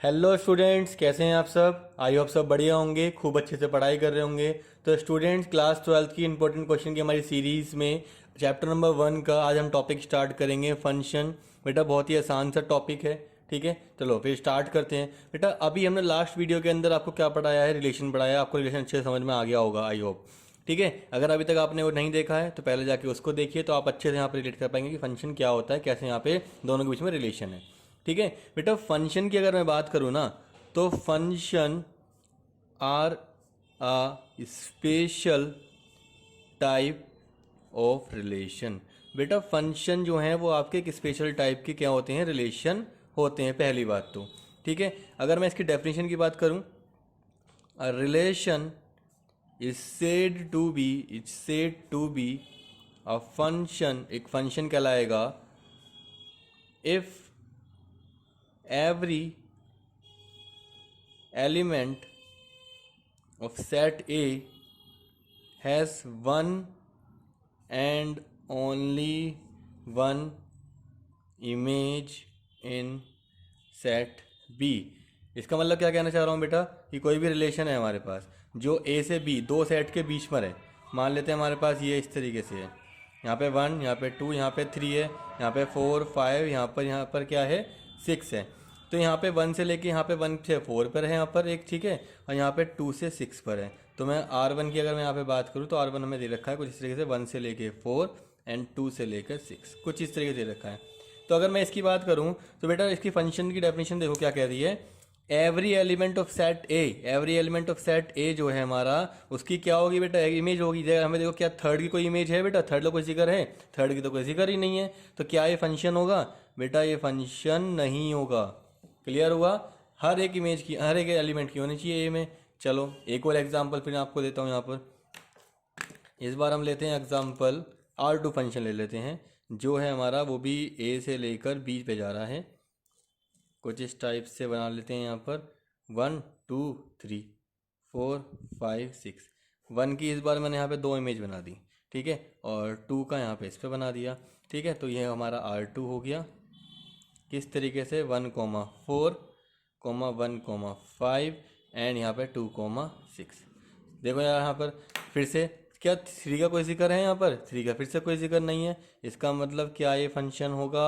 Hello students, कैसे हैं आप सब। आई होप सब बढ़िया होंगे, खूब अच्छे से पढ़ाई कर रहे होंगे। तो स्टूडेंट्स, क्लास 12 की इंपॉर्टेंट क्वेश्चन की हमारी सीरीज़ में चैप्टर नंबर 1 का आज हम टॉपिक स्टार्ट करेंगे, फंक्शन। बेटा बहुत ही आसान सा टॉपिक है, ठीक है। चलो फिर स्टार्ट करते हैं। बेटा अभी हमने लास्ट वीडियो के अंदर आपको क्या पढ़ाया है, रिलेशन पढ़ाया है। आपको रिलेशन अच्छे से समझ में आ गया होगा, आई होप। ठीक है, अगर अभी तक आपने वो नहीं देखा है तो पहले जाके उसको देखिए, तो आप अच्छे से यहाँ पर रिलेट कर पाएंगे कि फंक्शन क्या होता है, कैसे यहाँ पे दोनों के बीच में रिलेशन है। ठीक है बेटा, फंक्शन की अगर मैं बात करूँ ना, तो function are a special type of relation. बेटा फंक्शन जो है वो आपके एक स्पेशल टाइप के क्या होते हैं, रिलेशन होते हैं, पहली बात तो। ठीक है, अगर मैं इसकी डेफिनेशन की बात करूं, a relation is said to be a function, एक फंक्शन कहलाएगा if every element of set A has one and only one image in set B। इसका मतलब क्या कहना चाह रहा हूँ बेटा, कि कोई भी रिलेशन है हमारे पास जो A से B दो सेट के बीच में है। मान लेते हैं हमारे पास ये इस तरीके से है, यहाँ पे 1, यहाँ पे 2, यहाँ पे 3 है, यहाँ पे 4, 5, यहाँ पर क्या है, 6 है। तो यहाँ पे 1 से लेके यहाँ पे 1 से 4 पर है यहाँ पर एक, ठीक है, और यहाँ पे 2 से 6 पर है। तो मैं R1 की अगर मैं यहाँ पे बात करूँ तो R1 हमें दे रखा है कुछ इस तरीके से, 1 से लेके 4 एंड 2 से लेकर 6, कुछ इस तरीके से दे रखा है। तो अगर मैं इसकी बात करूँ तो बेटा इसकी फंक्शन की डेफिनेशन देखो क्या कह रही है, every element of set A, every element of set ए जो है हमारा, उसकी क्या होगी बेटा, इमेज होगी। हमें देखो क्या थर्ड की कोई इमेज है बेटा, थर्ड का कोई जिक्र है, थर्ड की तो कोई जिक्र ही नहीं है। तो क्या ये फंक्शन होगा बेटा, ये फंक्शन नहीं होगा। क्लियर हुआ, हर एक इमेज की, हर एक एलिमेंट की होनी चाहिए ए में। चलो एक और एग्जांपल फिर आपको देता हूँ यहाँ पर। इस बार हम लेते हैं एग्जांपल R2 फंक्शन ले लेते हैं, जो है हमारा वो भी ए से लेकर बी पे जा रहा है। कुछ इस टाइप से बना लेते हैं यहाँ पर 1 2 3 4 5 6। 1 की इस बार मैंने यहाँ पे 2 इमेज बना दी, ठीक है, और 2 का यहाँ पे इस पे बना दिया। ठीक है, तो ये हमारा R2 हो गया। किस तरीके से, 1,4, 1,5 एंड यहाँ पे 2,6। देखो यार यहाँ पर फिर से क्या 3 का कोई जिक्र है, यहाँ पर 3 का फिर से कोई जिक्र नहीं है। इसका मतलब क्या ये फंक्शन होगा,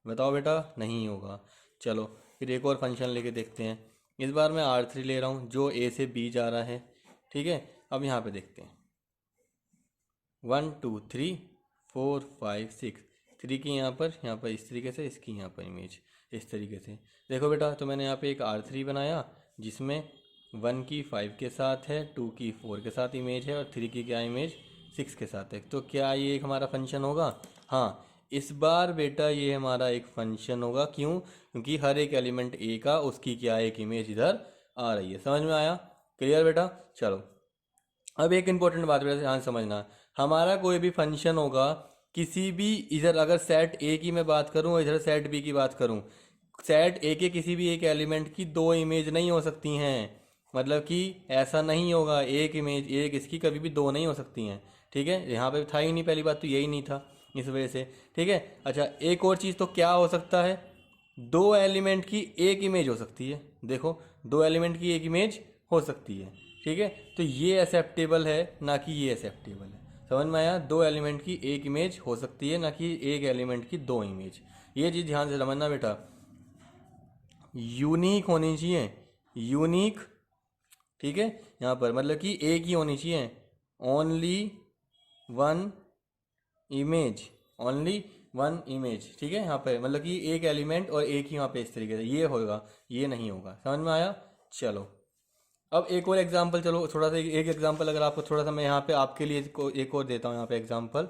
बताओ बेटा, नहीं होगा। चलो फिर एक और फंक्शन लेके देखते हैं। इस बार मैं R3 ले रहा हूँ जो A से B जा रहा है, ठीक है। अब यहाँ पे देखते हैं 1 2 3 4 5 6, 3 की यहाँ पर इस तरीके से, इसकी यहाँ पर इमेज इस तरीके से। देखो बेटा, तो मैंने यहाँ पे एक R3 बनाया जिसमें 1 की 5 के साथ है, 2 की 4 के साथ इमेज है, और 3 की क्या इमेज, 6 के साथ है। तो क्या ये एक हमारा फंक्शन होगा? हाँ, इस बार बेटा ये हमारा एक फंक्शन होगा। क्यों? क्योंकि हर एक एलिमेंट ए का उसकी क्या एक इमेज इधर आ रही है। समझ में आया? क्लियर बेटा? चलो अब एक इंपॉर्टेंट बात बेटा ध्यान समझना, हमारा कोई भी फंक्शन होगा किसी भी, इधर अगर सेट ए की मैं बात करूं और इधर सेट बी की बात करूं, सेट ए के किसी भी एक एलिमेंट की 2 इमेज नहीं हो सकती हैं। मतलब कि ऐसा नहीं होगा, एक इमेज एक इसकी कभी भी 2 नहीं हो सकती हैं। ठीक है, यहाँ पे था ही नहीं, पहली बात तो यही नहीं था, इस वजह से। ठीक है, अच्छा एक और चीज़ तो क्या हो सकता है, 2 एलिमेंट की एक इमेज हो सकती है। देखो 2 एलिमेंट की एक इमेज हो सकती है, ठीक है। तो ये एक्सेप्टेबल है, ना कि ये एक्सेप्टेबल है। समझ में आया? 2 एलिमेंट की एक इमेज हो सकती है, ना कि एक एलिमेंट की 2 इमेज। ये चीज़ ध्यान से समझना बेटा, यूनिक होनी चाहिए, यूनिक। ठीक है, यहाँ पर मतलब कि एक ही होनी चाहिए, only one image, only one image. ठीक है, यहाँ पे मतलब कि एक एलिमेंट और एक ही यहाँ पे इस तरीके से, ये होगा, ये नहीं होगा। समझ में आया? चलो अब एक और एग्जांपल, चलो थोड़ा सा एक एग्जांपल अगर आपको थोड़ा सा मैं यहाँ पे आपके लिए एक और देता हूँ यहाँ पे एग्जांपल।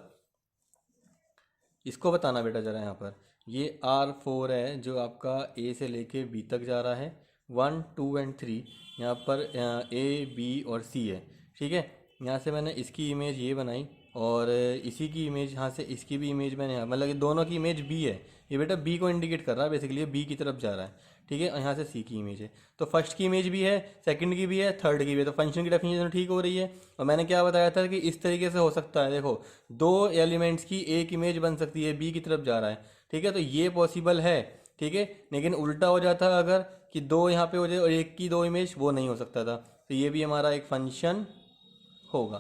इसको बताना बेटा ज़रा, यहाँ पर ये R4 है जो आपका A से लेके B तक जा रहा है, 1 2 एंड 3 यहाँ पर A B और C है। ठीक है, यहाँ से मैंने इसकी इमेज ये बनाई और इसी की इमेज यहाँ से इसकी भी इमेज मैंने यहाँ, मतलब कि दोनों की इमेज B है। ये बेटा B को इंडिकेट कर रहा है, बेसिकली ये B की तरफ जा रहा है। ठीक है, और यहाँ से C की इमेज है, तो फर्स्ट की इमेज भी है, सेकंड की भी है, थर्ड की भी है। तो फंक्शन की डेफिनेशन ठीक हो रही है। और मैंने क्या बताया था कि इस तरीके से हो सकता है, देखो 2 एलिमेंट्स की एक इमेज बन सकती है, B की तरफ जा रहा है। ठीक है, तो ये पॉसिबल है। ठीक है, लेकिन उल्टा हो जाता अगर, कि दो यहाँ पे हो जाए और एक की दो इमेज, वो नहीं हो सकता था। तो ये भी हमारा एक फंक्शन होगा।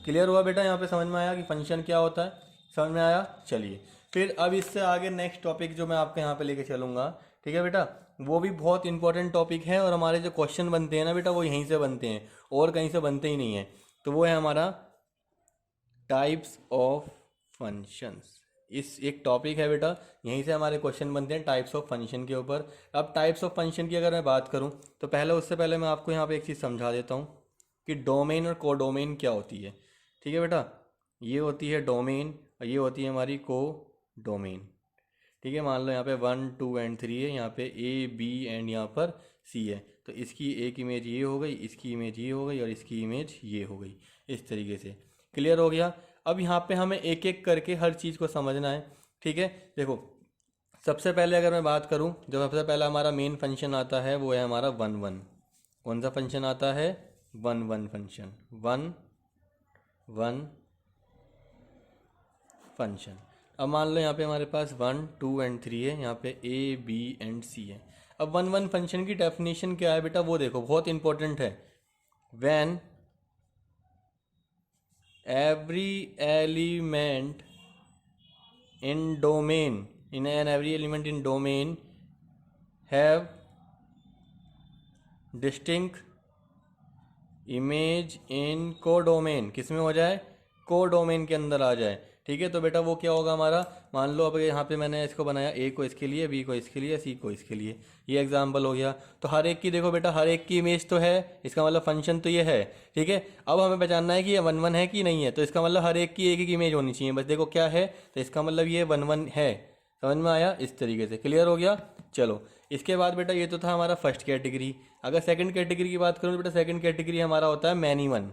क्लियर हुआ बेटा? यहाँ पे समझ में आया कि फंक्शन क्या होता है? समझ में आया? चलिए फिर अब इससे आगे नेक्स्ट टॉपिक जो मैं आपके यहाँ पे लेके चलूँगा, ठीक है बेटा, वो भी बहुत इंपॉर्टेंट टॉपिक है और हमारे जो क्वेश्चन बनते हैं ना बेटा, वो यहीं से बनते हैं और कहीं से बनते ही नहीं हैं। तो वो है हमारा टाइप्स ऑफ फंक्शंस। इस एक टॉपिक है बेटा, यहीं से हमारे क्वेश्चन बनते हैं टाइप्स ऑफ फंक्शन के ऊपर। अब टाइप्स ऑफ फंक्शन की अगर मैं बात करूं तो पहले उससे पहले मैं आपको यहाँ पे एक चीज़ समझा देता हूँ कि डोमेन और कोडोमेन क्या होती है। ठीक है बेटा, ये होती है डोमेन और ये होती है हमारी कोडोमेन। ठीक है, मान लो यहाँ पे 1 2 एंड 3 है, यहाँ पे ए बी एंड यहाँ पर सी है। तो इसकी एक इमेज ये हो गई, इसकी इमेज ये हो गई और इसकी इमेज ये हो गई, इस तरीके से। क्लियर हो गया? अब यहाँ पे हमें एक एक करके हर चीज़ को समझना है। ठीक है, देखो सबसे पहले अगर मैं बात करूँ, जो सबसे पहला हमारा मेन फंक्शन आता है वो है हमारा 1 1। कौन सा फंक्शन आता है? 1 1 फंक्शन, 1 1 फंक्शन। अब मान लो यहाँ पे हमारे पास 1 2 एंड 3 है, यहाँ पे ए बी एंड सी है। अब 1 1 फंक्शन की डेफिनेशन क्या है बेटा, वो देखो, बहुत इंपॉर्टेंट है। When every element in domain every element in domain have distinct image in codomain, किस में हो जाए? कोडोमेन के अंदर आ जाए। ठीक है, तो बेटा वो क्या होगा हमारा, मान लो अब यहाँ पे मैंने इसको बनाया, ए को इसके लिए, बी को इसके लिए, सी को इसके लिए, ये एग्जाम्पल हो गया। तो हर एक की देखो बेटा, हर एक की इमेज तो है, इसका मतलब फंक्शन तो ये है। ठीक है, अब हमें पहचानना है कि ये 1 1 है कि नहीं है। तो इसका मतलब हर एक की एक एक इमेज होनी चाहिए, बस देखो क्या है, तो इसका मतलब ये 1 1 है। समझ में आया? इस तरीके से क्लियर हो गया। चलो इसके बाद बेटा ये तो था हमारा फर्स्ट कैटेगरी। अगर सेकंड कैटेगरी की बात करूँ तो बेटा सेकंड कैटेगरी हमारा होता है मैनी वन।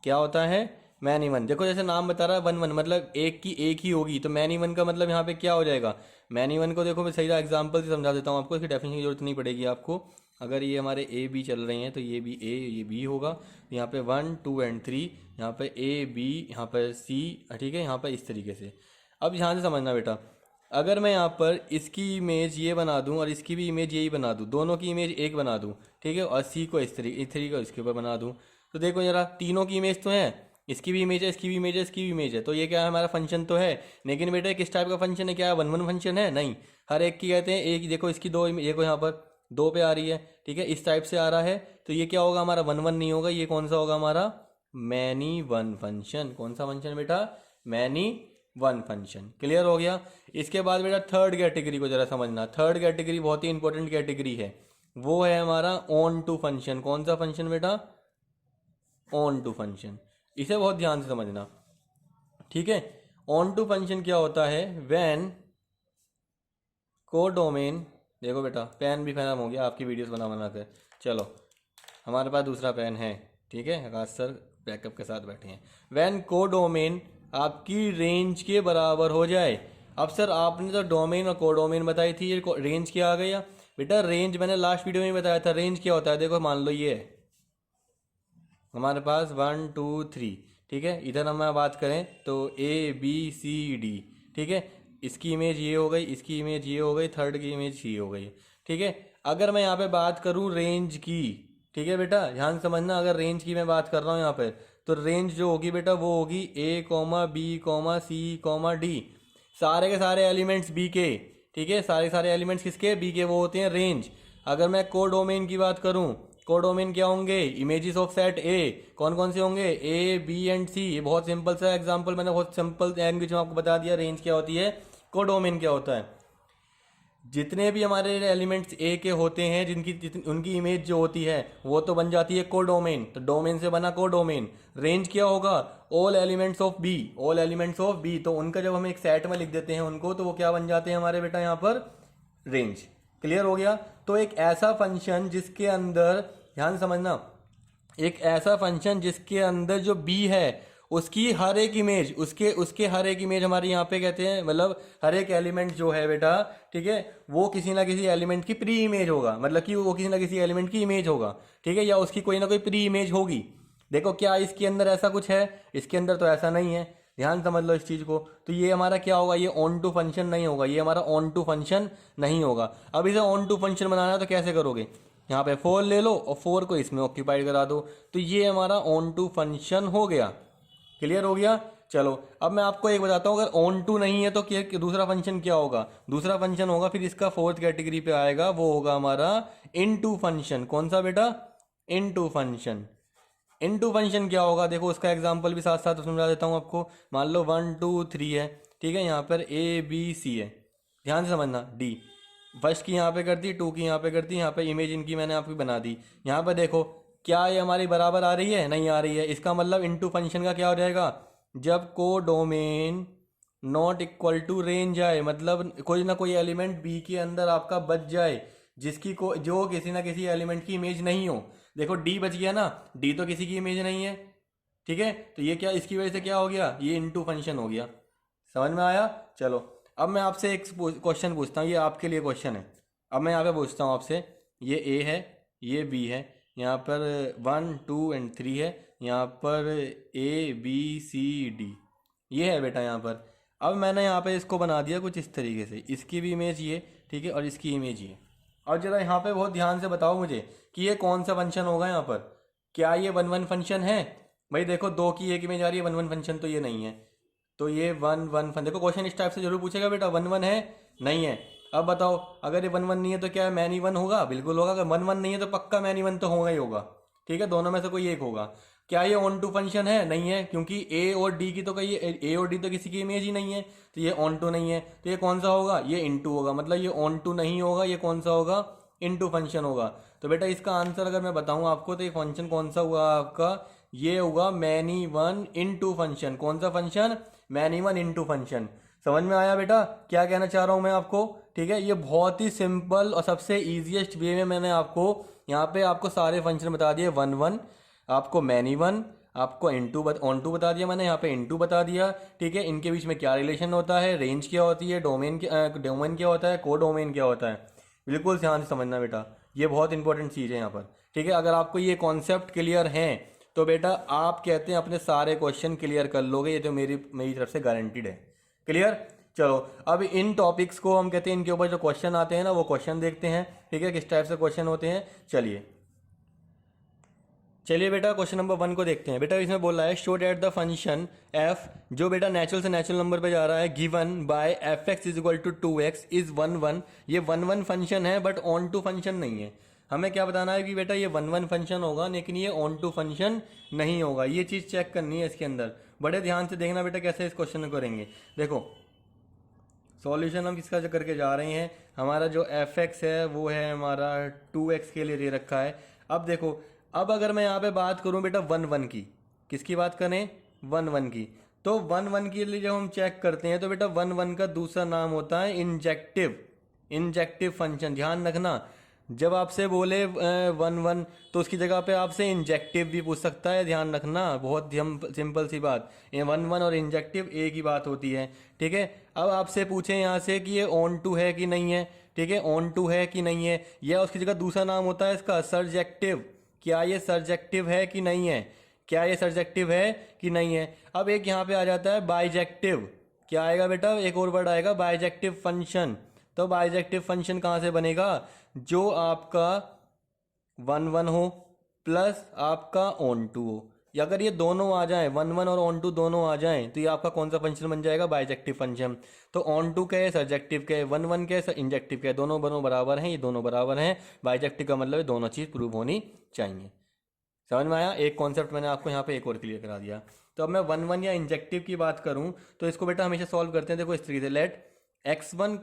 क्या होता है? Many one. देखो जैसे नाम बता रहा है 1 1, मतलब एक की एक ही होगी, तो मैनी वन का मतलब यहाँ पे क्या हो जाएगा? मैनी वन को देखो मैं सही एग्जाम्पल से समझा देता हूँ आपको, इसकी डेफिनेशन की जरूरत नहीं पड़ेगी आपको। अगर ये हमारे ए बी चल रहे हैं तो ये भी ए ये बी होगा, यहाँ पे 1 2 एंड 3, यहाँ पे ए बी, यहाँ पर सी। ठीक है, यहाँ पर इस तरीके से। अब यहाँ से समझना बेटा, अगर मैं यहाँ पर इसकी इमेज ये बना दूँ और इसकी भी इमेज यही बना दूँ, दोनों की इमेज एक बना दूँ, ठीक है, और सी को इस तरीके, 3 को इसके ऊपर बना दूँ, तो देखो जरा तीनों की इमेज तो है, इसकी भी इमेज है, इसकी भी इमेज है, इसकी भी इमेज है, तो ये क्या है? हमारा फंक्शन तो है। लेकिन बेटा किस टाइप का फंक्शन है? क्या है? 1 1 फंक्शन है? नहीं, हर एक की कहते हैं एक। देखो इसकी दो, देखो यहाँ पर 2 पे आ रही है, ठीक है, इस टाइप से आ रहा है, तो ये क्या होगा हमारा? 1 1 नहीं होगा, ये कौन सा होगा हमारा? Many one function. कौन सा फंक्शन बेटा? Many one function. क्लियर हो गया? इसके बाद बेटा थर्ड कैटेगरी को जरा समझना। थर्ड कैटेगरी बहुत ही इंपॉर्टेंट कैटेगरी है, वो है हमारा ऑन टू फंक्शन। कौन सा फंक्शन बेटा? Onto function. इसे बहुत ध्यान से समझना, ठीक है। ऑन टू फंक्शन क्या होता है? व्हेन कोडोमेन, देखो बेटा पेन भी खत्म हो गया आपकी वीडियोस बना बना कर। चलो हमारे पास दूसरा पेन है, ठीक है, आकाश सर बैकअप के साथ बैठे हैं। व्हेन कोडोमेन आपकी रेंज के बराबर हो जाए। अब सर आपने तो डोमेन और कोडोमेन बताई थी, ये रेंज क्या आ गया बेटा? रेंज मैंने लास्ट वीडियो में बताया था, रेंज क्या होता है। देखो मान लो ये है हमारे पास 1 2 3, ठीक है, इधर हम बात करें तो ए बी सी डी, ठीक है, इसकी इमेज ये हो गई, इसकी इमेज ये हो गई, थर्ड की इमेज ये हो गई, ठीक है। अगर मैं यहाँ पे बात करूँ रेंज की, ठीक है बेटा ध्यान समझना, अगर रेंज की मैं बात कर रहा हूँ यहाँ पे, तो रेंज जो होगी बेटा वो होगी ए comma B comma C comma D, सारे के सारे एलिमेंट्स बी के, ठीक है, सारे सारे एलिमेंट्स किसके? बी के, वो होते हैं रेंज। अगर मैं कोडोमेन की बात करूँ, कोडोमेन क्या होंगे? इमेजेस ऑफ सेट ए। कौन कौन से होंगे? ए बी एंड सी। ये बहुत सिंपल सा एग्जांपल, मैंने बहुत सिंपल लैंग्वेज में आपको बता दिया रेंज क्या होती है, कोडोमेन क्या होता है। जितने भी हमारे एलिमेंट्स ए के होते हैं, उनकी इमेज जो होती है वो तो बन जाती है कोडोमेन, तो डोमेन से बना कोडोमेन। रेंज क्या होगा? All elements of B, all elements of B, तो उनका जब हम एक सेट में लिख देते हैं उनको, तो वो क्या बन जाते हैं हमारे बेटा यहाँ पर? रेंज। क्लियर हो गया? तो एक ऐसा फंक्शन जिसके अंदर, ध्यान समझना, एक ऐसा फंक्शन जिसके अंदर जो बी है उसकी हर एक इमेज, उसके हर एक इमेज हमारे यहाँ पे कहते हैं, मतलब हर एक एलिमेंट जो है बेटा, ठीक है, वो किसी ना किसी एलिमेंट की प्री इमेज होगा, मतलब कि वो किसी ना किसी एलिमेंट की इमेज होगा, ठीक है, या उसकी कोई ना कोई प्री इमेज होगी। देखो क्या इसके अंदर ऐसा कुछ है? इसके अंदर तो ऐसा नहीं है। ध्यान समझ लो इस चीज़ को। तो ये हमारा क्या होगा, ये ऑन टू फंक्शन नहीं होगा, ये हमारा ऑन टू फंक्शन नहीं होगा। अब इसे ऑन टू फंक्शन बनाना है तो कैसे करोगे, यहाँ पे 4 ले लो और 4 को इसमें ऑक्यूपाइड करा दो, तो ये हमारा ऑन टू फंक्शन हो गया। क्लियर हो गया। चलो अब मैं आपको एक बताता हूँ, अगर ऑन टू नहीं है तो क्या दूसरा फंक्शन क्या होगा, दूसरा फंक्शन होगा फिर इसका फोर्थ कैटेगरी पे आएगा, वो होगा हमारा इन टू फंक्शन। कौन सा बेटा, इन टू फंक्शन। इन टू फंक्शन क्या होगा, देखो उसका एग्जाम्पल भी साथ साथ समझा देता हूँ आपको। मान लो 1 2 3 है, ठीक है, यहाँ पर A B C है, ध्यान से समझना। डी फर्स्ट की यहाँ पे कर दी, 2 की यहाँ पे कर दी, यहाँ पे इमेज इनकी मैंने आपकी बना दी। यहाँ पे देखो क्या ये हमारी बराबर आ रही है, नहीं आ रही है। इसका मतलब इनटू फंक्शन का क्या हो जाएगा, जब codomain not equal to range आए, मतलब कोई ना कोई एलिमेंट बी के अंदर आपका बच जाए जिसकी को जो किसी ना किसी एलिमेंट की इमेज नहीं हो। देखो डी बच गया ना, डी तो किसी की इमेज नहीं है, ठीक है, तो ये क्या इसकी वजह से क्या हो गया, ये इनटू फंक्शन हो गया। समझ में आया। चलो अब मैं आपसे एक क्वेश्चन पूछता हूँ, ये आपके लिए क्वेश्चन है। अब मैं यहाँ पे पूछता हूँ आपसे, ये ए है, ये बी है, यहाँ पर 1 2 एंड 3 है, यहाँ पर A B C D ये है बेटा यहाँ पर। अब मैंने यहाँ पे इसको बना दिया कुछ इस तरीके से, इसकी भी इमेज ये, ठीक है, और इसकी इमेज ये। और जरा यहाँ पे बहुत ध्यान से बताओ मुझे कि ये कौन सा फंक्शन होगा यहाँ पर, क्या ये 1 1 फंक्शन है। भाई देखो 2 की एक इमेज आ रही है, 1 1 फंक्शन तो ये नहीं है, तो ये 1 1 फन, देखो क्वेश्चन इस टाइप से जरूर पूछेगा बेटा, 1 1 है नहीं है। अब बताओ अगर ये 1 1 नहीं है तो क्या मैनी 1 होगा, बिल्कुल होगा। अगर 1 1 नहीं है तो पक्का मैनी 1 तो होगा ही होगा, ठीक है, दोनों में से कोई एक होगा। क्या ये ऑन टू फंक्शन है, नहीं है, क्योंकि ए और डी की तो कहीं ए और डी तो किसी की इमेज ही नहीं है, तो ये ऑन टू नहीं है। तो ये कौन सा होगा, ये इनटू होगा, मतलब ये ऑन टू नहीं होगा, ये कौन सा होगा, इनटू फंक्शन होगा। तो बेटा इसका आंसर अगर मैं बताऊं आपको तो ये फंक्शन कौन सा हुआ आपका, ये होगा मैनी 1 इनटू फंक्शन। कौन सा फंक्शन, मैनी 1 इनटू फंक्शन। समझ में आया बेटा क्या कहना चाह रहा हूं मैं आपको, ठीक है। ये बहुत ही सिंपल और सबसे इजीएस्ट वे में मैंने आपको यहाँ पे आपको सारे फंक्शन बता दिए। 1 1 आपको मैनी 1, आपको इनटू ऑन टू बता दिया मैंने, यहाँ पे इनटू बता दिया, ठीक है। इनके बीच में क्या रिलेशन होता है, रेंज क्या होती है, डोमेन क्या होता है, को डोमेन क्या होता है। बिल्कुल ध्यान से समझना बेटा, ये बहुत इंपॉर्टेंट चीज़ है यहाँ पर, ठीक है। अगर आपको ये कॉन्सेप्ट क्लियर है तो बेटा आप कहते हैं अपने सारे क्वेश्चन क्लियर कर लोगे, ये तो मेरी तरफ से गारंटीड है। क्लियर। चलो अब इन टॉपिक्स को हम कहते हैं, इनके ऊपर जो क्वेश्चन आते हैं ना वो क्वेश्चन देखते हैं, ठीक है, किस टाइप से क्वेश्चन होते हैं। चलिए बेटा क्वेश्चन नंबर 1 को देखते हैं। बेटा इसमें बोल रहा है show that the function F, जो बेटा नेचुरल से नेचुरल नंबर पे जा रहा है, given by F x is equal to 2x is 1 1। ये 1 1 फंक्शन है बट ऑन टू फंक्शन नहीं है। हमें क्या बताना है कि बेटा ये 1 1 फंक्शन होगा लेकिन ये ऑन टू फंक्शन नहीं होगा। ये चीज़ चेक करनी है इसके अंदर, बड़े ध्यान से देखना बेटा कैसे इस क्वेश्चन को करेंगे। देखो सॉल्यूशन हम किसका करके जा रहे हैं, हमारा जो एफ एक्स है वो है हमारा 2x के लिए दे रखा है। अब देखो अब अगर मैं यहाँ पे बात करूँ बेटा 1 1 की, किसकी बात करें, 1 1 की, तो 1 1 के लिए जब हम चेक करते हैं तो बेटा 1 1 का दूसरा नाम होता है इंजेक्टिव फंक्शन। ध्यान रखना जब आपसे बोले 1 1 तो उसकी जगह पे आपसे इंजेक्टिव भी पूछ सकता है। ध्यान रखना बहुत सिंपल सी बात, ये 1 1 और इंजेक्टिव एक ही बात होती है, ठीक है। अब आपसे पूछे यहाँ से कि ये ऑन टू है कि नहीं है, ठीक है, ऑन टू है कि नहीं है, या उसकी जगह दूसरा नाम होता है इसका सर्जेक्टिव। क्या ये सर्जेक्टिव है कि नहीं है, क्या ये सर्जेक्टिव है कि नहीं है। अब एक यहाँ पे आ जाता है बाइजेक्टिव। क्या आएगा बेटा, एक और वर्ड आएगा बाइजेक्टिव फंक्शन। तो बाइजेक्टिव फंक्शन कहाँ से बनेगा, जो आपका 1 1 हो प्लस आपका ऑन टू हो, या अगर ये दोनों आ जाएं 1 1 और ऑन टू दोनों आ जाएं तो ये आपका कौन सा फंक्शन बन जाएगा, बाइजेक्टिव फंक्शन। तो ऑन टू के सर्जेक्टिव के, 1 1 के इंजेक्टिव के, दोनों बराबर हैं, ये दोनों बराबर हैं। बाइजेक्टिव का मतलब ये दोनों चीज़ प्रूव होनी चाहिए। समझ में आया, एक कॉन्सेप्ट मैंने आपको यहाँ पे एक और क्लियर करा दिया। तो अब मैं 1 1 या इंजेक्टिव की बात करूँ तो इसको बेटा हमेशा सॉल्व करते हैं। देखो इस तरीके से, let x1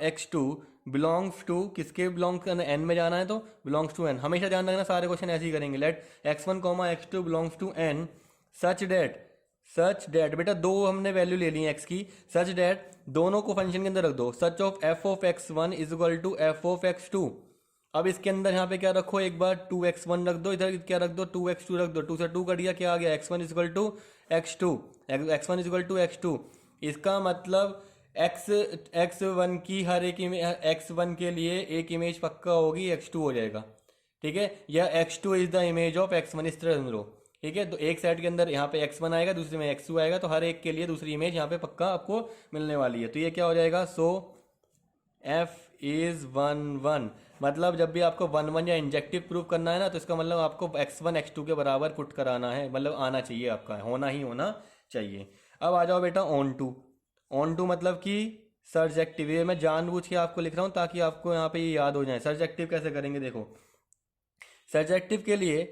x2 belongs to, किसके बिलोंग करना, n में जाना है तो बिलोंग्स टू n। हमेशा ध्यान रखना सारे क्वेश्चन ऐसे ही करेंगे। Let x1 x2 belongs to n such that बेटा दो हमने वैल्यू ले ली है x की, सच डेट दोनों को फंक्शन के अंदर रख दो, such of f of x1 is equal to f of x2। अब इसके अंदर यहाँ पे क्या रखो, एक बार 2x1 रख दो, इधर क्या रख दो 2x2 रख दो, 2 से 2 कट गया, क्या आ गया x1 is equal to x2, x1 is equal to x2। इसका मतलब x1 की हर एक x1 के लिए एक इमेज पक्का होगी, x2 हो जाएगा, ठीक है, या x2 is the image of x1, इस तरह समझो। ठीक है, तो एक सेट के अंदर यहाँ पे x1 आएगा, दूसरे में x2 आएगा, तो हर एक के लिए दूसरी इमेज यहाँ पे पक्का आपको मिलने वाली है। तो ये क्या हो जाएगा, सो f इज 1 1। मतलब जब भी आपको 1 1 या इंजेक्टिव प्रूफ करना है ना, तो इसका मतलब आपको x1 x2 के बराबर पुट कराना है, मतलब आना चाहिए, आपका होना ही होना चाहिए। अब आ जाओ बेटा ऑन टू मतलब कि सर्जेक्टिव। ये मैं जानबूझ के आपको लिख रहा हूँ ताकि आपको यहाँ पे ये याद हो जाए। सर्जेक्टिव कैसे करेंगे, देखो सर्जेक्टिव के लिए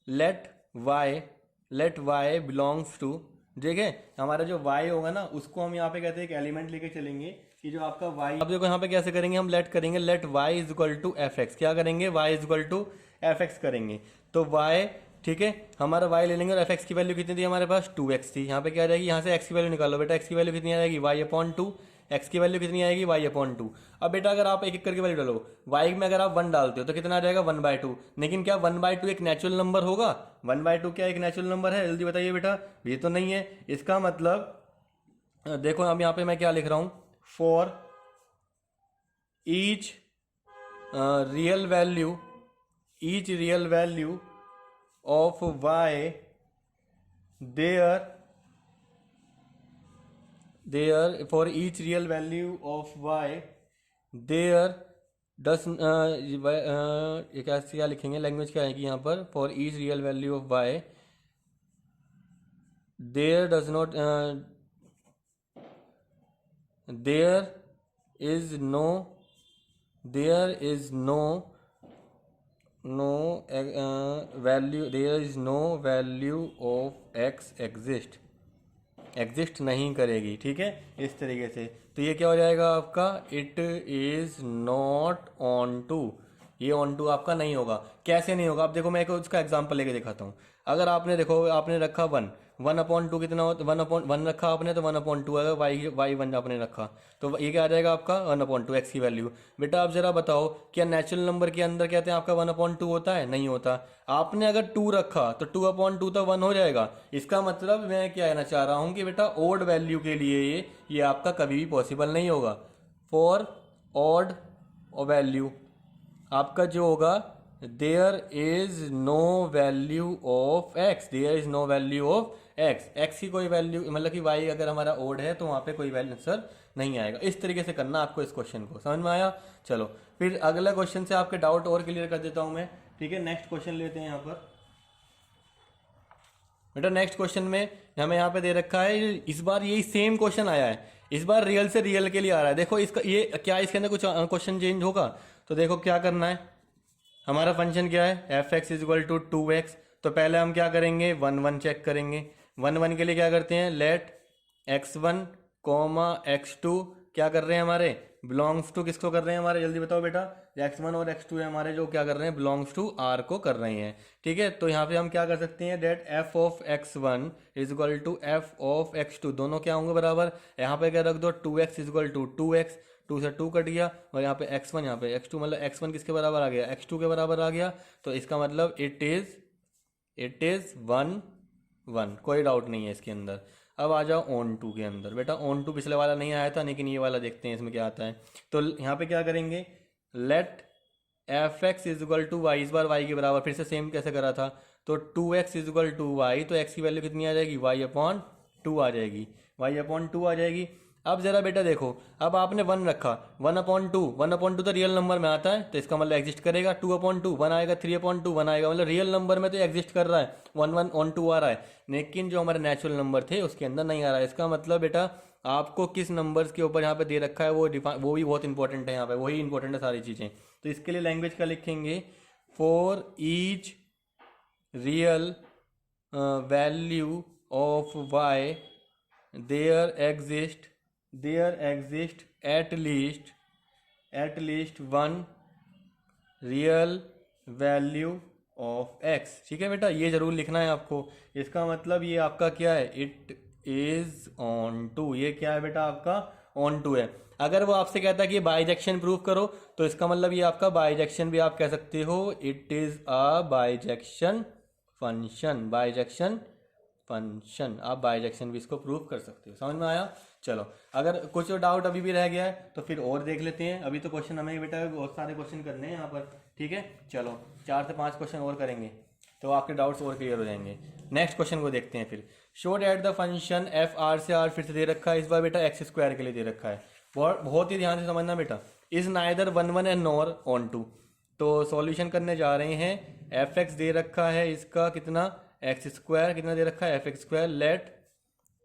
लेट y बिलोंग्स टू, ठीक है, हमारा जो y होगा ना उसको हम यहाँ पे कहते हैं एक एलिमेंट लेके चलेंगे कि जो आपका y, अब देखो यहाँ पे कैसे करेंगे, हम लेट करेंगे let y is equal to F X. क्या करेंगे, y is equal to F X करेंगे, तो y, ठीक है, हमारा y ले लेंगे और एफ एक्स की वैल्यू कितनी थी हमारे पास, 2x थी। यहाँ पे क्या आ जाएगी, यहाँ से x की वैल्यू निकालो बेटा, x की वैल्यू कितनी आ जाएगी, y/2, x की वैल्यू कितनी आएगी, y/2। अब बेटा अगर आप एक एक करके वैल्यू डालो, y में अगर आप 1 डालते हो तो कितना आ जाएगा, 1/2। लेकिन क्या 1/2 एक नेचुरल नंबर होगा, 1/2 क्या एक नेचुरल नंबर है, जल्दी बताइए बेटा, ये तो नहीं है। इसका मतलब देखो अब यहाँ पे मैं क्या लिख रहा हूँ, for each real value of y there for each real value of y there does ये क्या लिखेंगे, लैंग्वेज क्या आएगी यहाँ पर, for each real value of y there does not there is no value of x exist नहीं करेगी, ठीक है, इस तरीके से। तो ये क्या हो जाएगा आपका, it is not onto, ये ऑन टू आपका नहीं होगा। कैसे नहीं होगा, अब देखो मैं एक उसका एग्जांपल लेके दिखाता हूँ। अगर आपने देखो आपने रखा 1/2 कितना होता, 1 रखा आपने तो 1/2, अगर वाई 1 आपने रखा तो ये क्या आ जाएगा आपका 1/2 एक्स की वैल्यू। बेटा आप जरा बताओ, क्या नेचुरल नंबर के अंदर कहते हैं आपका 1/2 होता है, नहीं होता। आपने अगर 2 रखा तो 2/2 तो 1 हो जाएगा। इसका मतलब मैं क्या कहना चाह रहा हूँ कि बेटा ओड वैल्यू के लिए ये आपका कभी भी पॉसिबल नहीं होगा। फॉर ऑड वैल्यू आपका जो होगा, there is no value of X, X की कोई वैल्यू, मतलब कि वाई अगर हमारा ओड है तो वहाँ पे कोई वैल्यू आंसर नहीं आएगा। इस तरीके से करना आपको इस क्वेश्चन को, समझ में आया। चलो फिर अगला क्वेश्चन से आपके डाउट और क्लियर कर देता हूँ मैं, ठीक है। नेक्स्ट क्वेश्चन लेते हैं यहाँ पर। बेटा नेक्स्ट क्वेश्चन में हमें यहाँ पे दे रखा है, इस बार यही सेम क्वेश्चन आया है, इस बार रियल से रियल के लिए आ रहा है। देखो इसका ये क्या इसके अंदर कुछ क्वेश्चन चेंज होगा, तो देखो क्या करना है, हमारा फंक्शन क्या है, F x is equal to 2x। तो पहले हम क्या करेंगे, 1 1 चेक करेंगे। 1 1 के लिए क्या करते हैं, लेट x1 x2 क्या कर रहे हैं हमारे, बिलोंग्स टू किसको कर रहे हैं हमारे, जल्दी बताओ बेटा। x1 और x2 है हमारे, जो क्या कर रहे हैं, बिलोंग्स टू r को कर रहे हैं, ठीक है। तो यहाँ पे हम क्या कर सकते हैं, that f of x1 is equal to f of x2, दोनों क्या होंगे बराबर। यहाँ पे क्या रख दो, 2x is equal to 2x, 2 से 2 कट गया, और यहाँ पे x1 यहाँ पे x2, मतलब x1 किसके बराबर आ गया, x2 के बराबर आ गया। तो इसका मतलब इट इज 1 1, कोई डाउट नहीं है इसके अंदर। अब आ जाओ ऑन टू के अंदर। बेटा ऑन टू पिछले वाला नहीं आया था, लेकिन ये वाला देखते हैं इसमें क्या आता है। तो यहाँ पे क्या करेंगे, let F x is equal to Y, इस बार वाई के बराबर, फिर से सेम कैसे करा था, तो 2x is equal to Y, तो x की वैल्यू कितनी आ जाएगी, y/2 आ जाएगी, y/2 आ जाएगी। अब जरा बेटा देखो, अब आपने 1 रखा, 1/2 तो रियल नंबर में आता है, तो इसका मतलब एग्जिस्ट करेगा। 2/2 1 आएगा, 3/2 1 आएगा, मतलब रियल नंबर में तो एग्जिस्ट कर रहा है, 1 1 ऑन 2 आ रहा है। लेकिन जो हमारे नेचुरल नंबर थे उसके अंदर नहीं आ रहा है। इसका मतलब बेटा आपको किस नंबर्स के ऊपर यहाँ पे दे रखा है वो भी बहुत इंपॉर्टेंट है, यहाँ पे वही इंपॉर्टेंट है सारी चीज़ें। तो इसके लिए लैंग्वेज का लिखेंगे, for each real value of y there exist at least 1 real value of x, ठीक है बेटा, ये जरूर लिखना है आपको। इसका मतलब ये आपका क्या है, इट इज ऑन टू, ये क्या है बेटा आपका ऑन टू है। अगर वो आपसे कहता है कि बाइजेक्शन प्रूव करो, तो इसका मतलब ये आपका बाइजेक्शन भी आप कह सकते हो, it is a bijection function, आप बाइजेक्शन भी इसको प्रूव कर सकते हो। समझ में आया। चलो अगर कुछ डाउट अभी भी रह गया है तो फिर और देख लेते हैं। अभी तो क्वेश्चन हमें बेटा बहुत सारे क्वेश्चन करने हैं यहाँ पर, ठीक है। चलो 4 से 5 क्वेश्चन और करेंगे। तो आपके डाउट्स और क्लियर हो जाएंगे। नेक्स्ट क्वेश्चन को देखते हैं फिर। Show that the function F R से आर फिर से दे रखा है, इस बार बेटा एक्स स्क्वायर के लिए दे रखा है। बहुत ही ध्यान से समझना बेटा, is neither one one and nor onto. तो सॉल्यूशन करने जा रहे हैं। एफ एक्स दे रखा है इसका कितना, एक्स स्क्वायर, कितना दे रखा है F X square. Let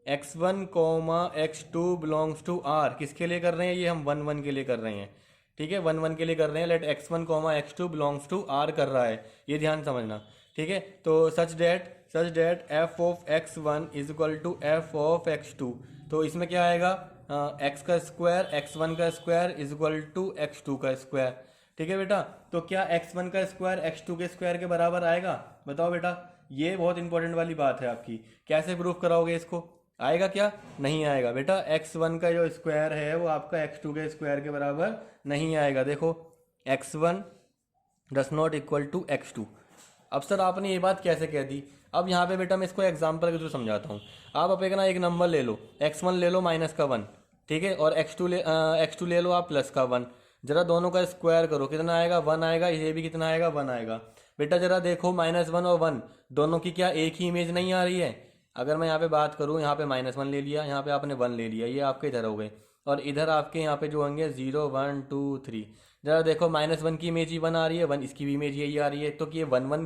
x one comma x two belongs to R, किसके लिए कर रहे हैं ये, हम वन वन के लिए कर रहे हैं। ठीक है, वन वन के लिए कर रहे हैं। Let x one comma x two belongs to R कर रहा है, ये ध्यान समझना। ठीक है, तो such that f of x one is equal to f of x two. तो इसमें क्या आएगा, एक्स का स्क्वायर एक्स वन का square is equal to x two का स्क्वायर। ठीक है बेटा, तो क्या एक्स वन का स्क्वायर एक्स टू के स्क्वायर के बराबर आएगा, बताओ बेटा। ये बहुत इंपॉर्टेंट वाली बात है आपकी, कैसे प्रूफ कराओगे इसको, आएगा क्या, नहीं आएगा बेटा। एक्स वन का जो स्क्वायर है वो आपका एक्स टू के स्क्वायर के बराबर नहीं आएगा। देखो X one does not equal to x two. अब सर आपने ये बात कैसे कह दी, अब यहाँ पे बेटा मैं इसको एग्जाम्पल के थ्रू समझाता हूँ। आप अपना एक नंबर ले लो, एक्स वन ले लो माइनस का वन, ठीक है, और एक्स टू ले लो आप प्लस का वन। जरा दोनों का स्क्वायर करो, कितना आएगा, वन आएगा। ये भी कितना आएगा, वन आएगा। बेटा जरा देखो माइनस वन और वन दोनों की क्या एक ही इमेज नहीं आ रही है। अगर मैं यहाँ पे बात करूँ, यहाँ पे माइनस वन ले लिया, यहाँ पे आपने वन ले लिया, ये आपके इधर हो गए, और इधर आपके यहाँ पे जो होंगे 0 1 2 3। जरा देखो माइनस वन की इमेज ही वन आ रही है, वन इसकी भी इमेज यही आ रही है। तो कि ये वन वन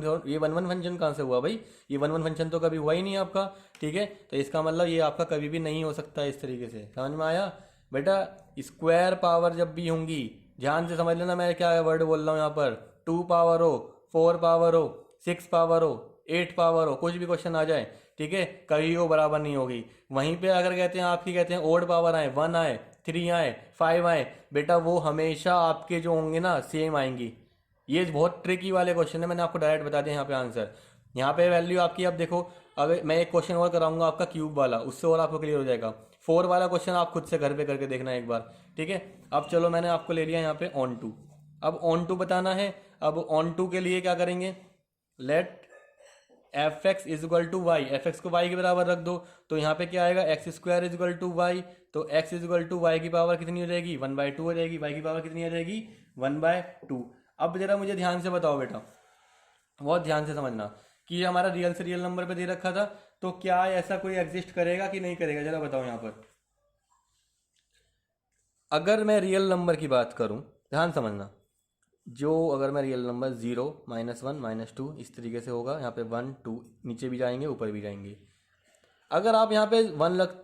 फंक्शन कहाँ से हुआ भाई, ये वन वन फंक्शन तो कभी हुआ ही नहीं आपका। ठीक है, तो इसका मतलब ये आपका कभी भी नहीं हो सकता इस तरीके से, समझ में आया बेटा। स्क्वायर पावर जब भी होंगी, ध्यान से समझ लेना मैं क्या वर्ड बोल रहा हूँ यहाँ पर। 2 पावर हो, 4 पावर हो, 6 पावर हो, 8 पावर हो, कुछ भी क्वेश्चन आ जाए, ठीक है, कभी वो बराबर नहीं होगी। वहीं पे अगर कहते हैं आपकी कहते हैं ओड पावर आए, 1 आए, 3 आए, 5 आए, बेटा वो हमेशा आपके जो होंगे ना सेम आएंगी। ये बहुत ट्रिकी वाले क्वेश्चन है, मैंने आपको डायरेक्ट बता दिया यहाँ पे आंसर। यहाँ पे वैल्यू आपकी, अब देखो अगर मैं एक क्वेश्चन और कराऊंगा आपका क्यूब वाला, उससे और आपको क्लियर हो जाएगा। 4 वाला क्वेश्चन आप खुद से घर पे करके देखना एक बार, ठीक है। अब चलो मैंने आपको ले लिया यहाँ पे ऑन टू, अब ऑन टू बताना है। अब ऑन टू के लिए क्या करेंगे, let F x is equal to y, f x को वाई के बराबर रख दो, तो यहाँ पे क्या आएगा, x square is equal to Y. तो x is equal to Y की पावर कितनी हो जाएगी, 1/2 हो जाएगी। वाई की पावर कितनी हो जाएगी, 1/2। अब जरा मुझे ध्यान से बताओ बेटा, बहुत ध्यान से समझना कि ये हमारा रियल से रियल नंबर पे दे रखा था, तो क्या ऐसा कोई एग्जिस्ट करेगा कि नहीं करेगा, जरा बताओ यहाँ पर। अगर मैं रियल नंबर की बात करूँ, ध्यान समझना, जो अगर मैं रियल नंबर 0 -1 -2 इस तरीके से होगा, यहाँ पे 1 2 नीचे भी जाएंगे ऊपर भी जाएंगे। अगर आप यहाँ पे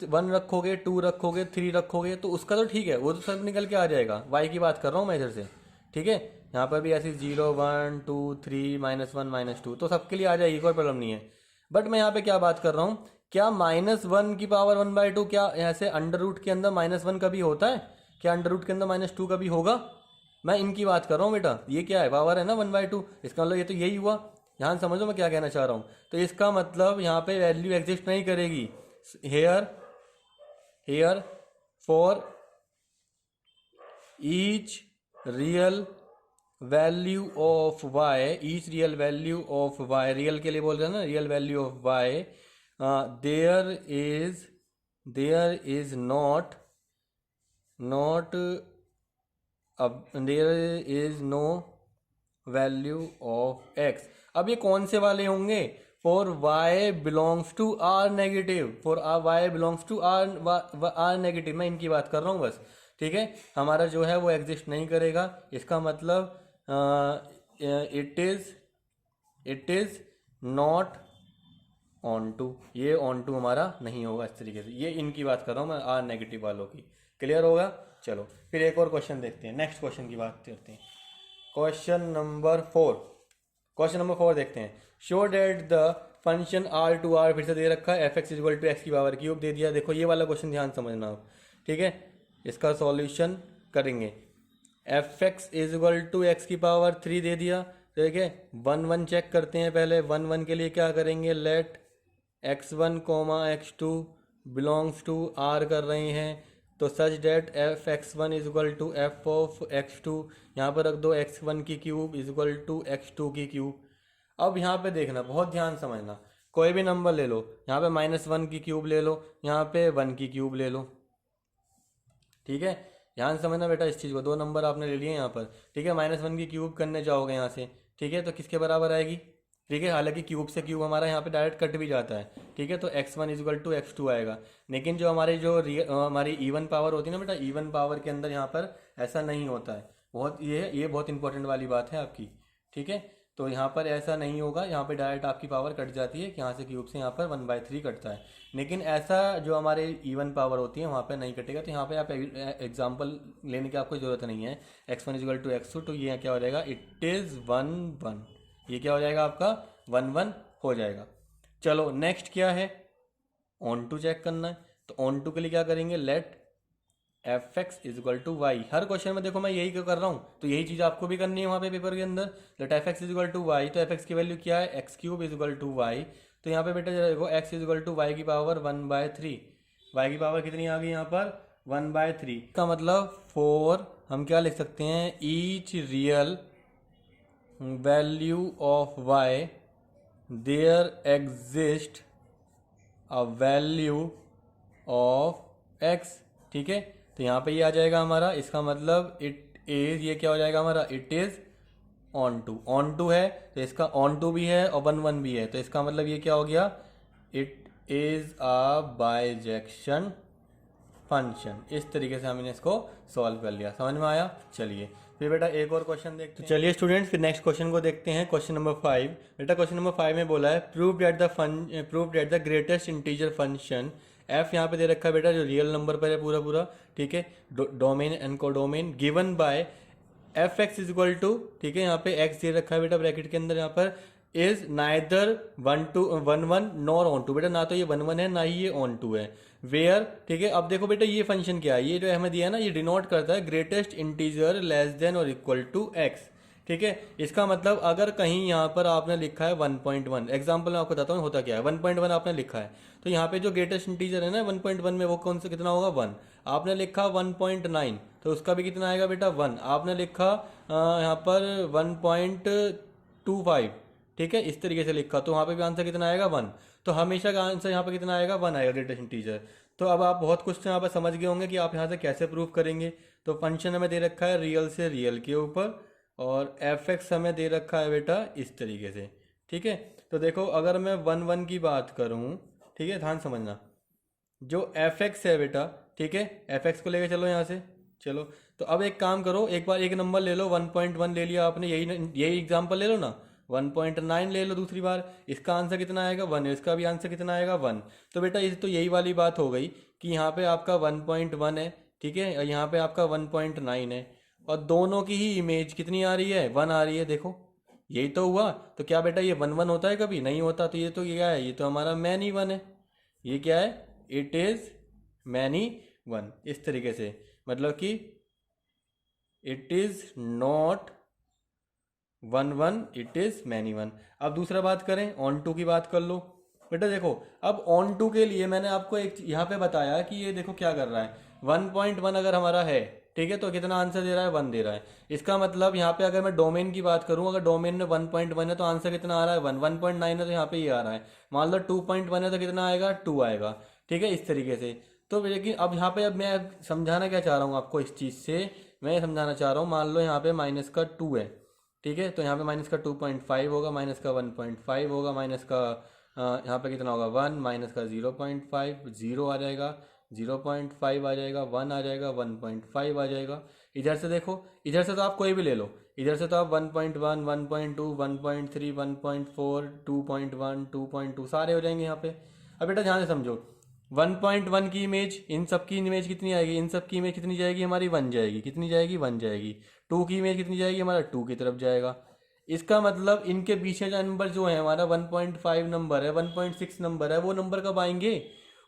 1 रखोगे, 2 रखोगे, 3 रखोगे, तो उसका तो ठीक है, वो तो सब निकल के आ जाएगा। वाई की बात कर रहा हूँ मैं इधर से, ठीक है। यहाँ पर भी ऐसे 0 1 2 3 -1 -2 तो सबके लिए आ जाएगी, कोई प्रॉब्लम नहीं है। बट मैं यहाँ पे क्या बात कर रहा हूँ, क्या -1 की पावर 1/2 क्या ऐसे अंडर रूट के अंदर -1 कभी होता है, क्या अंडर रूट के अंदर -2 कभी होगा। मैं इनकी बात कर रहा हूँ बेटा, ये क्या है, पावर है ना 1/2, इसका मतलब ये तो यही हुआ। ध्यान समझो मैं क्या कहना चाह रहा हूँ। तो इसका मतलब यहाँ पे वैल्यू एग्जिस्ट नहीं करेगी। Here for each real value of y, each real value of y, real के लिए बोल रहे हैं ना, real value of Y, there is not अब there is no value of x. अब ये कौन से वाले होंगे, for y belongs to R negative, for y belongs to R negative, मैं इनकी बात कर रहा हूँ बस, ठीक है। हमारा जो है वो एग्जिस्ट नहीं करेगा, इसका मतलब it is not onto, ये ऑन टू हमारा नहीं होगा इस तरीके से। ये इनकी बात कर रहा हूँ मैं, आर नेगेटिव वालों की। क्लियर होगा, चलो फिर एक और क्वेश्चन देखते हैं, नेक्स्ट क्वेश्चन की बात करते हैं। क्वेश्चन नंबर 4 देखते हैं। Show that the function R to R, फिर से दे रखा है, F X equal to X की पावर क्यूब दे दिया। देखो ये वाला क्वेश्चन ध्यान समझना आप, ठीक है। इसका सॉल्यूशन करेंगे, F x is equal to X की पावर 3 दे दिया, ठीक है। 1 1 चेक करते हैं पहले, 1 1 के लिए क्या करेंगे, let x1 x2 belongs to R कर रहे हैं, तो such that f x1 is equal to f of x2, यहाँ पर रख दो x1 की cube is equal to x2 की क्यूब। अब यहाँ पे देखना, बहुत ध्यान समझना, कोई भी नंबर ले लो, यहाँ पे -1 की क्यूब ले लो, यहाँ पे 1 की क्यूब ले लो, ठीक है। ध्यान समझना बेटा इस चीज़ को, 2 नंबर आपने ले लिए यहाँ पर, ठीक है। -1 की क्यूब करने जाओगे यहाँ से, ठीक है, तो किसके बराबर आएगी, ठीक है। हालांकि क्यूब से क्यूब हमारा यहाँ पे डायरेक्ट कट भी जाता है, ठीक है। तो x1 इजल टू x2 आएगा। लेकिन जो हमारे जो हमारी इवन पावर होती है ना बेटा, इवन पावर के अंदर यहाँ पर ऐसा नहीं होता है। बहुत ये बहुत इंपॉर्टेंट वाली बात है आपकी, ठीक है। तो यहाँ पर ऐसा नहीं होगा, यहाँ पे डायरेक्ट आपकी पावर कट जाती है कि यहाँ से क्यूब से यहाँ पर 1/3 कटता है। लेकिन ऐसा जो हमारे इवन पावर होती है वहाँ पे नहीं कटेगा। तो यहाँ पे आप एग्जांपल लेने की आपको ज़रूरत नहीं है। x1 इजल टू x2, तो ये क्या हो जाएगा, इट इज़ 1/1। ये क्या हो जाएगा आपका 1/1 हो जाएगा। चलो नेक्स्ट क्या है, ऑन टू चेक करना है। तो ऑन टू के लिए क्या करेंगे, let F x is equal to Y. हर क्वेश्चन में देखो मैं यही क्यों कर रहा हूँ, तो यही चीज़ आपको भी करनी है वहाँ पे पेपर के अंदर। Let F x is equal to Y, तो एफ एक्स की वैल्यू क्या है, X cube is equal to Y. तो यहाँ पे बेटा देखो X is equal to Y की पावर 1/3। वाई की पावर कितनी आ गई यहाँ पर 1/3 का मतलब 4 हम क्या लिख सकते हैं, each real value of Y there exist a value of X, ठीक है। तो यहाँ पे ये आ जाएगा हमारा, इसका मतलब इट इज, ये क्या हो जाएगा हमारा, it is onto. Onto है तो इसका ऑन टू भी है और 1/1 भी है, तो इसका मतलब ये क्या हो गया, it is a bijection function. इस तरीके से हमने इसको सॉल्व कर लिया, समझ में आया। चलिए फिर बेटा एक और क्वेश्चन देखते हैं। तो चलिए स्टूडेंट्स फिर नेक्स्ट क्वेश्चन को देखते हैं, क्वेश्चन नंबर 5। बेटा क्वेश्चन नंबर 5 में बोला है prove that the greatest integer function F यहाँ पे दे रखा है बेटा, जो रियल नंबर पर है पूरा पूरा, ठीक है, domain and codomain, given by F x is equal to, ठीक है, यहाँ पे एक्स दे रखा है बेटा ब्रैकेट के अंदर, यहाँ पर is neither 1/1 nor onto. बेटा ना तो ये 1/1 है ना ही ये ऑन टू है। वेयर, ठीक है। अब देखो बेटा ये फंक्शन क्या है, ये जो हमें दिया है ना, ये डिनोट करता है ग्रेटेस्ट इंटीजर लेस देन और इक्वल टू एक्स, ठीक है। इसका मतलब अगर कहीं यहाँ पर आपने लिखा है 1.1, एग्जाम्पल मैं आपको बताता हूँ होता क्या है, 1.1 आपने लिखा है, तो यहाँ पे जो ग्रेटेस्ट इंटीजर है ना 1.1 में, वो कौन सा कितना होगा 1। आपने लिखा 1.9, तो उसका भी कितना आएगा बेटा 1। आपने लिखा यहाँ पर 1.25, ठीक है, इस तरीके से लिखा, तो वहाँ पे भी आंसर कितना आएगा 1। तो हमेशा का आंसर यहाँ पे कितना आएगा 1 आएगा ग्रेटेस्ट इंटीजर। तो अब आप बहुत कुछ यहाँ पर समझ गए होंगे कि आप यहाँ से कैसे प्रूव करेंगे। तो फंक्शन हमें दे रखा है रियल से रियल के ऊपर, और एफ एक्स हमें दे रखा है बेटा इस तरीके से, ठीक है। तो देखो अगर मैं 1/1 की बात करूँ, ठीक है, ध्यान समझना, जो एफ एक्स है बेटा, ठीक है, एफ एक्स को लेके चलो यहाँ से, चलो। तो अब एक काम करो, एक बार एक नंबर ले लो, 1.1 ले लिया आपने, यही एग्जाम्पल ले लो ना, 1.9 ले लो दूसरी बार, इसका आंसर कितना आएगा 1, इसका भी आंसर कितना आएगा 1। तो बेटा इस तो यही वाली बात हो गई कि यहाँ पे आपका 1.1 है, ठीक है, और यहाँ पे आपका 1.9 है, और दोनों की ही इमेज कितनी आ रही है 1 आ रही है। देखो यही तो हुआ। तो क्या बेटा ये 1/1 होता है, कभी नहीं होता। तो ये क्या है, ये तो हमारा मैनी 1 है। ये क्या है, इट इज मैनी 1, इस तरीके से, मतलब कि it is not 1/1, it is many 1। अब दूसरा बात करें, ऑन टू की बात कर लो बेटा। देखो अब ऑन टू के लिए मैंने आपको एक यहाँ पे बताया कि ये देखो क्या कर रहा है, 1.1 अगर हमारा है, ठीक है, तो कितना आंसर दे रहा है 1 दे रहा है। इसका मतलब यहाँ पे अगर मैं डोमेन की बात करूँ, अगर डोमेन में 1.1 है तो आंसर कितना आ रहा है 1, 1.9 है तो यहाँ पे ये आ रहा है। मान लो 2.1 है तो कितना आएगा 2 आएगा, ठीक है, इस तरीके से। तो लेकिन अब यहाँ पे अब मैं समझाना क्या चाह रहा हूँ आपको, इस चीज़ से मैं समझाना चाह रहा हूँ, मान लो यहाँ पे माइनस का 2 है, ठीक है, तो यहाँ पे माइनस का 2.5 होगा, माइनस का 1.5 होगा, माइनस का यहाँ पे कितना होगा 1, माइनस का 0.5, 0 आ जाएगा, 0.5 आ जाएगा, 1 आ जाएगा, 1.5 आ जाएगा। इधर से देखो, इधर से तो आप कोई भी ले लो, इधर से तो आप 1.1, 1.2, 1.3, 1.4, 2.1, 2.2 सारे हो जाएंगे यहाँ पे। अब बेटा ध्यान से समझो, 1.1 की इमेज, इन सब की इमेज कितनी आएगी, इन सब की इमेज कितनी जाएगी हमारी 1 जाएगी, कितनी जाएगी 1 जाएगी। 2 की इमेज कितनी जाएगी हमारा 2 की तरफ जाएगा। इसका मतलब इनके पीछे का नंबर जो है हमारा 1.5 नंबर है, 1.6 नंबर है, वो नंबर कब आएंगे,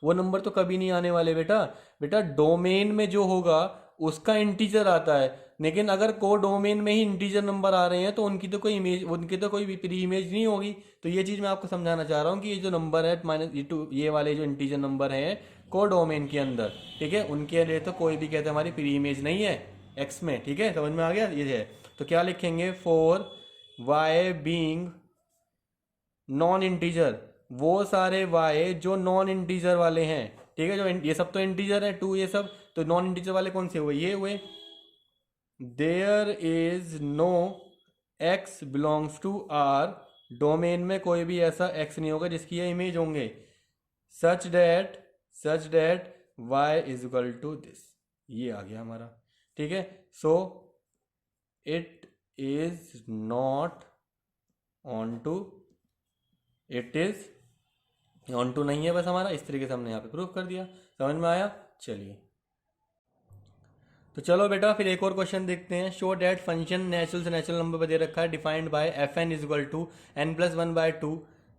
वो नंबर तो कभी नहीं आने वाले बेटा। बेटा डोमेन में जो होगा उसका इंटीजर आता है, लेकिन अगर को डोमेन में ही इंटीजर नंबर आ रहे हैं तो उनकी तो कोई इमेज, उनकी तो कोई प्री इमेज नहीं होगी। तो ये चीज़ मैं आपको समझाना चाह रहा हूँ कि ये जो नंबर है -2, ये वाले जो इंटीजर नंबर हैं को डोमेन के अंदर, ठीक है, उनके लिए तो कोई भी कहते हमारी प्री इमेज नहीं है एक्स में, ठीक है, समझ में आ गया। ये है तो क्या लिखेंगे, for Y being non integer, वो सारे वाई जो नॉन इंटीजर वाले हैं, ठीक है, जो ये सब तो इंटीजर है 2 ये सब, तो नॉन इंटीजर वाले कौन से हुए, ये हुए। There is no X belongs to R domain में कोई भी ऐसा x नहीं होगा जिसकी ये इमेज होंगे, such that y is equal to this, ये आ गया हमारा। ठीक है, so it is not onto, it is onto नहीं है बस हमारा, इस तरीके से हमने यहाँ पे प्रूव कर दिया। समझ में आया? चलिए तो चलो बेटा फिर एक और क्वेश्चन देखते हैं। शो डैट फंक्शन नेचुरल से नेचुरल नंबर पर दे रखा है, defined by F N is equal to N plus one by two.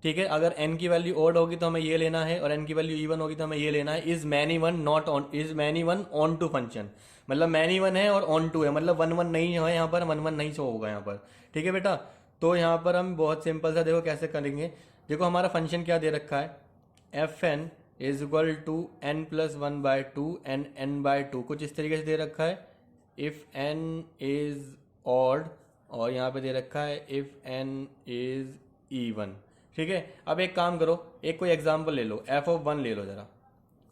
ठीक है, अगर n की वैल्यू ऑड होगी तो हमें ये लेना है और n की वैल्यू इवन होगी तो हमें ये लेना है। Is many one not onto, is many one onto function, मतलब मैनी वन है और ऑन टू है, मतलब वन वन नहीं है यहाँ पर, वन वन नहीं शो होगा यहाँ पर। ठीक है बेटा, तो यहाँ पर हम बहुत सिंपल सा देखो कैसे करेंगे। देखो हमारा फंक्शन क्या दे रखा है, F N is equal to N plus one by two and N by two, कुछ इस तरीके से दे रखा है। इफ n इज ऑड, और यहाँ पे दे रखा है इफ n इज इवन। ठीक है, अब एक काम करो, एक कोई एग्जांपल ले लो, f ऑफ 1 ले लो जरा।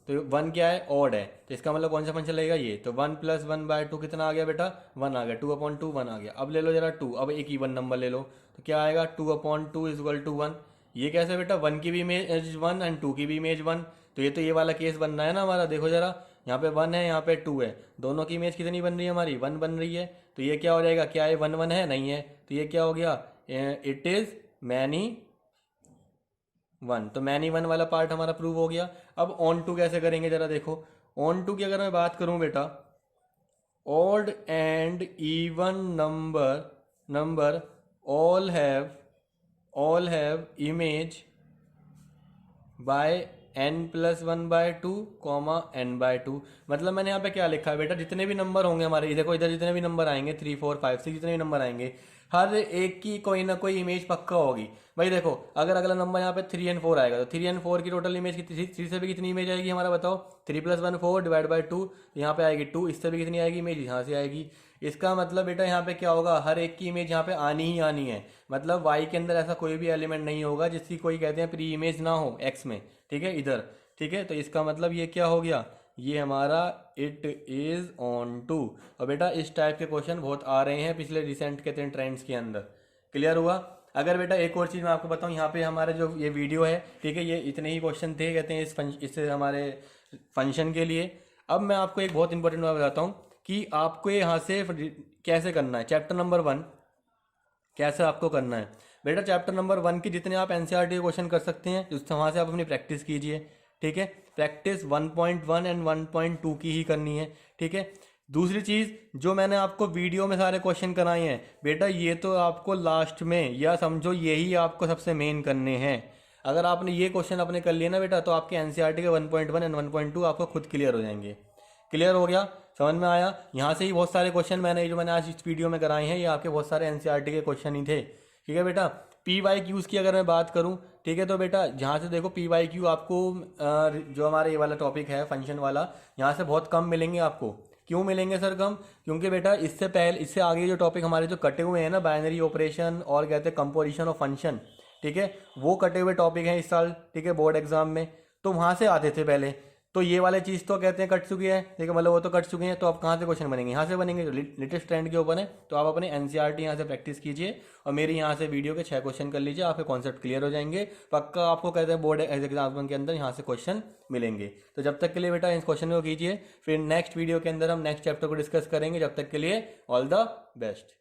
तो 1 क्या है, ऑड है, तो इसका मतलब कौन सा फंक्शन लगेगा, ये। तो 1 प्लस वन बाय टू कितना आ गया बेटा, 1 आ गया, 2/2 1 आ गया। अब ले लो जरा 2, अब एक इवन नंबर ले लो, तो क्या आएगा, 2/2 इज इक्वल टू 1। ये कैसे बेटा, 1 की भी इमेज 1 एंड 2 की भी इमेज 1, तो ये वाला केस बनना है ना हमारा। देखो जरा, यहाँ पे 1 है, यहाँ पे 2 है, दोनों की इमेज कितनी बन रही है हमारी, 1 बन रही है। तो ये क्या हो जाएगा, क्या ये 1 1 है, नहीं है, तो ये क्या हो गया, इट इज मैनी 1। तो मैनी 1 वाला पार्ट हमारा प्रूव हो गया। अब ऑन टू कैसे करेंगे जरा देखो। ऑन टू की अगर मैं बात करूं बेटा, odd and even number all have image by n plus one by two comma N by two. मतलब मैंने यहाँ पे क्या लिखा है बेटा, जितने भी नंबर होंगे हमारे, देखो इधर जितने भी नंबर आएंगे 3 4 5 6 जितने भी नंबर आएंगे, हर एक की कोई ना कोई इमेज पक्का होगी। भाई देखो, अगर अगला नंबर यहाँ पे 3 and 4 आएगा, तो 3 and 4 की टोटल इमेज कितनी, 3 से भी कितनी इमेज आएगी हमारा बताओ, 3 + 1 4 डिवाइड बाय 2, यहाँ पे आएगी 2, इससे भी कितनी आएगी इमेज, यहाँ से आएगी। इसका मतलब बेटा यहाँ पे क्या होगा, हर एक की इमेज यहाँ पे आनी ही आनी है। मतलब y के अंदर ऐसा कोई भी एलिमेंट नहीं होगा जिसकी कोई कहते हैं प्री इमेज ना हो x में। ठीक है, इधर। ठीक है, तो इसका मतलब ये क्या हो गया, ये हमारा इट इज ऑन टू। और बेटा इस टाइप के क्वेश्चन बहुत आ रहे हैं पिछले रिसेंट कहते हैं ट्रेंड्स के अंदर। क्लियर हुआ? अगर बेटा एक और चीज़ मैं आपको बताऊं, यहाँ पे हमारे जो ये वीडियो है, ठीक है, ये इतने ही क्वेश्चन थे कहते हैं इस हमारे फंक्शन के लिए। अब मैं आपको एक बहुत इंपॉर्टेंट बात बताता हूँ कि आपको यहाँ से कैसे करना है। चैप्टर नंबर 1 कैसे आपको करना है बेटा, चैप्टर नंबर 1 की जितने आप एनसीईआरटी के क्वेश्चन कर सकते हैं वहाँ से आप अपनी प्रैक्टिस कीजिए। ठीक है, प्रैक्टिस 1.1 एंड 1.2 की ही करनी है। ठीक है, दूसरी चीज़ जो मैंने आपको वीडियो में सारे क्वेश्चन कराए हैं बेटा, ये तो आपको लास्ट में, या समझो यही आपको सबसे मेन करने हैं। अगर आपने ये क्वेश्चन अपने कर लिए ना बेटा, तो आपके एनसीईआरटी के 1.1 एंड 1.2 आपको खुद क्लियर हो जाएंगे। क्लियर हो गया? समझ में आया? यहाँ से ही बहुत सारे क्वेश्चन मैंने आज इस वीडियो में कराए हैं, ये आपके बहुत सारे एनसीईआरटी के क्वेश्चन ही थे। ठीक है बेटा, PYQs की अगर मैं बात करूं, ठीक है, तो बेटा जहाँ से देखो PYQ आपको जो हमारा ये वाला टॉपिक है फंक्शन वाला, यहाँ से बहुत कम मिलेंगे आपको। क्यों मिलेंगे सर कम? क्योंकि बेटा इससे आगे जो टॉपिक हमारे जो कटे हुए हैं ना, बाइनरी ऑपरेशन और कहते हैं कंपोजिशन ऑफ फंक्शन, ठीक है, वो कटे हुए टॉपिक हैं इस साल। ठीक है, बोर्ड एग्जाम में तो वहाँ से आते थे पहले। तो ये वाले चीज़ तो कहते हैं कट चुकी है, ठीक है, मतलब वो तो कट चुके हैं। तो अब कहाँ से क्वेश्चन बनेंगे? यहाँ से बनेंगे, जो लेटेस्ट ट्रेंड के ऊपर है। तो आप अपने एनसीईआरटी यहाँ से प्रैक्टिस कीजिए और मेरी यहाँ से वीडियो के 6 क्वेश्चन कर लीजिए, आपके कॉन्सेप्ट क्लियर हो जाएंगे पक्का। आपको कहते हैं बोर्ड एग्जाम के अंदर यहाँ से क्वेश्चन मिलेंगे। तो जब तक के लिए बेटा इस क्वेश्चन को कीजिए, फिर नेक्स्ट वीडियो के अंदर हम नेक्स्ट चैप्टर को डिस्कस करेंगे। जब तक के लिए ऑल द बेस्ट।